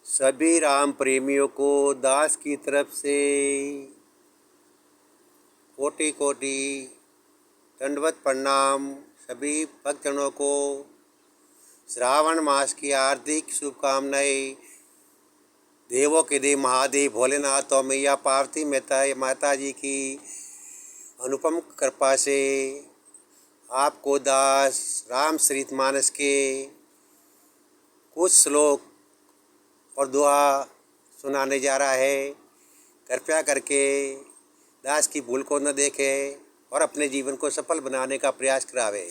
सभी राम प्रेमियों को दास की तरफ से कोटि कोटि दंडवत प्रणाम। सभी भक्तजनों को श्रावण मास की हार्दिक शुभकामनाएं। देवों के देव महादेव भोलेनाथ और मैया पार्वती माता जी की अनुपम कृपा से आपको दास रामचरितमानस के कुछ श्लोक और दुआ सुनाने जा रहा है। कृपया करके दास की भूल को न देखें और अपने जीवन को सफल बनाने का प्रयास करावे।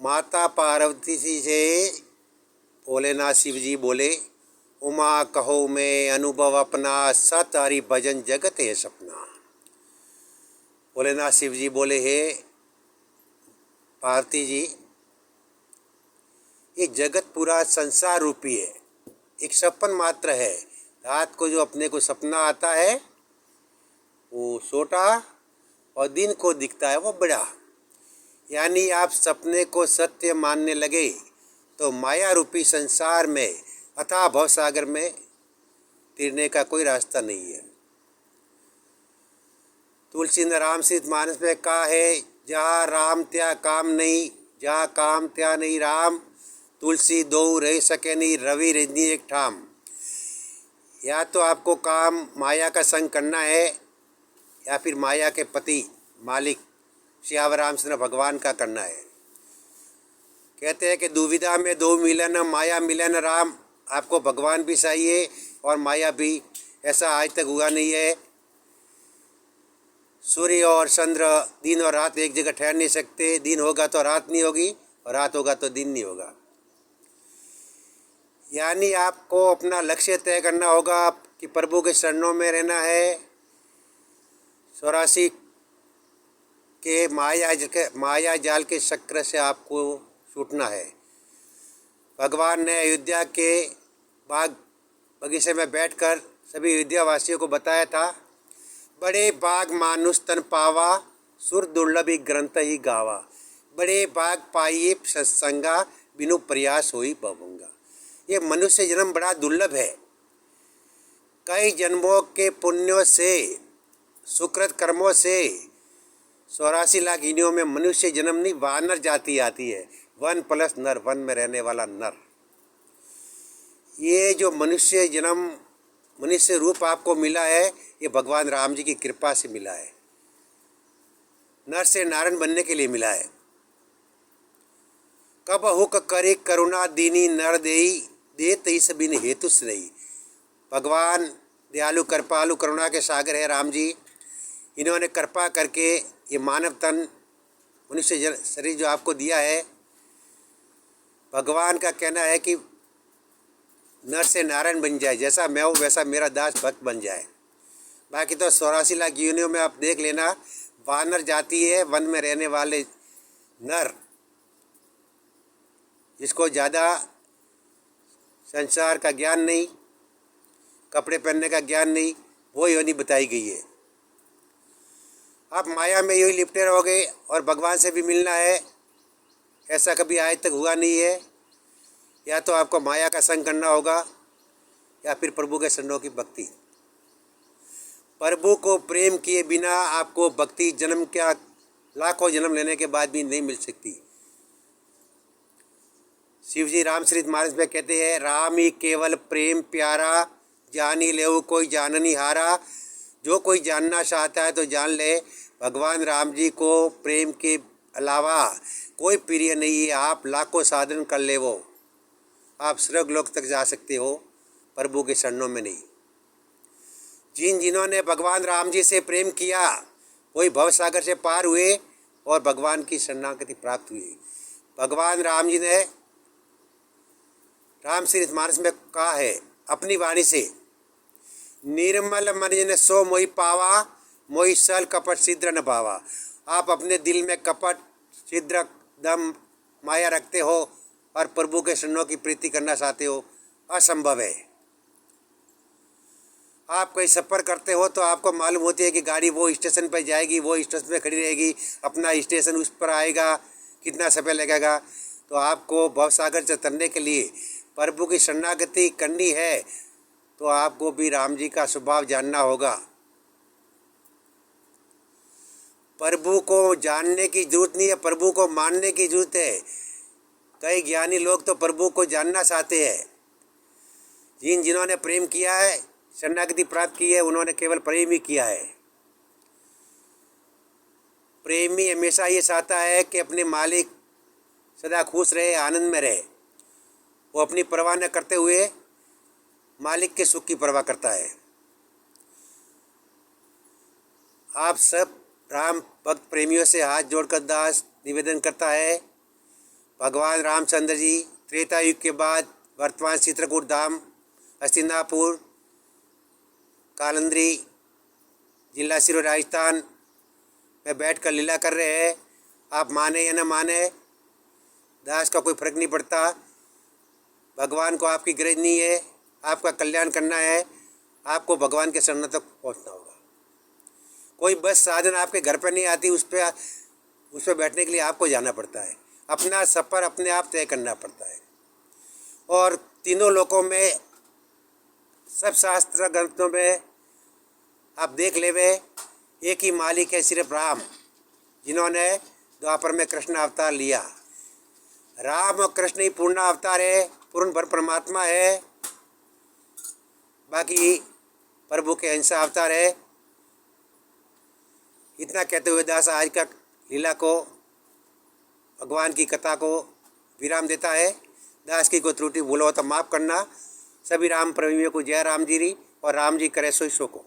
माता पार्वती जी से भोलेनाथ शिव जी बोले, उमा कहो मैं अनुभव अपना, सत हरि भजन जगत है सपना। भोलेनाथ शिव जी बोले, हे पार्वती जी, ये जगत पूरा संसार रूपी है, एक सपन मात्र है। रात को जो अपने को सपना आता है वो छोटा और दिन को दिखता है वो बड़ा। यानी आप सपने को सत्य मानने लगे तो माया रूपी संसार में अथाह भवसागर में तिरने का कोई रास्ता नहीं है। तुलसी ने रामचरितमानस में कहा है, जहाँ राम त्या काम नहीं, जहाँ काम त्या नहीं राम, तुलसी दो रह सके नहीं, रवि रजनी एक ठाम। या तो आपको काम माया का संग करना है या फिर माया के पति मालिक श्यावर रामचंद्र भगवान का करना है। कहते हैं कि दुविधा में दो मिलन, माया मिलन राम। आपको भगवान भी चाहिए और माया भी। ऐसा आज तक हुआ नहीं है। सूर्य और चंद्र दिन और रात एक जगह ठहर नहीं सकते। दिन होगा तो रात नहीं होगी और रात होगा तो दिन नहीं होगा। यानी आपको अपना लक्ष्य तय करना होगा कि प्रभु के शरणों में रहना है। 84 के माया जाल के चक्र से आपको छूटना है। भगवान ने अयोध्या के बाग बगीचे में बैठकर सभी अयोध्या वासियों को बताया था, बड़े बाग मानुष तन पावा, सुर दुर्लभ ग्रंथ ही गावा। बड़े बाग पाइए सत्संगा, बिनु प्रयास होई भवंगा। ये मनुष्य जन्म बड़ा दुर्लभ है। कई जन्मों के पुण्यों से, सुकृत कर्मों से 84 लाख योनियों में मनुष्य जन्म नहीं, वानर जाति आती है। 1 प्लस नर, वन में रहने वाला नर। ये जो मनुष्य जन्म, मनुष्य रूप आपको मिला है, ये भगवान राम जी की कृपा से मिला है। नर से नारायण बनने के लिए मिला है। कब हुक करे करुणा दीनी नर देई, देत इस बिन हेतुस नहीं। भगवान दयालु कृपालु करुणा के सागर है राम जी। इन्होंने कृपा करके ये मानव तन मनुष्य शरीर जो आपको दिया है, भगवान का कहना है कि नर से नारायण बन जाए। जैसा मैं हूँ वैसा मेरा दास भक्त बन जाए। बाकी तो 84 लाख योनियों में आप देख लेना, वानर जाति है, वन में रहने वाले नर, जिसको ज़्यादा संसार का ज्ञान नहीं, कपड़े पहनने का ज्ञान नहीं, वो योनि बताई गई है। आप माया में यूँ ही लिपटे रहोगे और भगवान से भी मिलना है, ऐसा कभी आज तक हुआ नहीं है। या तो आपको माया का संग करना होगा या फिर प्रभु के चरणों की भक्ति। प्रभु को प्रेम किए बिना आपको भक्ति जन्म क्या लाखों जन्म लेने के बाद भी नहीं मिल सकती। शिव जी रामचरितमानस में कहते हैं, राम ही केवल प्रेम प्यारा, जानी लेऊ कोई जाननी हारा। जो कोई जानना चाहता है तो जान ले, भगवान राम जी को प्रेम के अलावा कोई प्रिय नहीं है। आप लाखों साधन कर ले, वो आप स्वर्ग लोक तक जा सकते हो, प्रभु के चरणों में नहीं। जिन्होंने भगवान राम जी से प्रेम किया वही भवसागर से पार हुए और भगवान की शरणागति प्राप्त हुई। भगवान राम जी ने रामचरितमानस में कहा है अपनी वाणी से, निर्मल मन जिन सो मोहि पावा, मोहि सल कपट छिद्र न भावा। आप अपने दिल में कपट छिद्र दम माया रखते हो और प्रभु के शरणों की प्रीति करना चाहते हो, असंभव है। आप कोई सफ़र करते हो तो आपको मालूम होती है कि गाड़ी वो स्टेशन पर जाएगी, वो स्टेशन पे खड़ी रहेगी, अपना स्टेशन उस पर आएगा, कितना समय लगेगा। तो आपको भवसागर से तरने के लिए प्रभु की शरणागति करनी है तो आपको भी राम जी का स्वभाव जानना होगा। प्रभु को जानने की जरूरत नहीं है, प्रभु को मानने की जरूरत है। कई ज्ञानी लोग तो प्रभु को जानना चाहते हैं। जिन्होंने प्रेम किया है, शरणागति प्राप्त की है, उन्होंने केवल प्रेम ही किया है। प्रेमी हमेशा ये चाहता है कि अपने मालिक सदा खुश रहे, आनंद में रहे। वो अपनी परवाह न करते हुए मालिक के सुख की परवाह करता है। आप सब राम भक्त प्रेमियों से हाथ जोड़कर दास निवेदन करता है, भगवान रामचंद्र जी त्रेता युग के बाद वर्तमान चित्रकूट धाम हस्तिनापुर कालंद्री जिला सिरोही राजस्थान में बैठकर लीला कर रहे हैं। आप माने या न माने, दास का कोई फर्क नहीं पड़ता। भगवान को आपकी गरज नहीं है, आपका कल्याण करना है, आपको भगवान के शरण तक पहुंचना होगा। कोई बस साधन आपके घर पर नहीं आती, उस पर बैठने के लिए आपको जाना पड़ता है। अपना सफ़र अपने आप तय करना पड़ता है। और तीनों लोकों में, सब शास्त्र ग्रंथों में आप देख लेवे, एक ही मालिक है, सिर्फ राम, जिन्होंने द्वापर में कृष्ण अवतार लिया। राम और कृष्ण ही पूर्ण अवतार है, पूर्ण भर परमात्मा है। बाकी प्रभु के अंश अवतार है। इतना कहते हुए दास आज का लीला को, भगवान की कथा को विराम देता है। दास की कोई त्रुटि भूल हो तो माफ़ करना। सभी राम प्रेमियों को जय राम जी री, और राम जी करे सो को।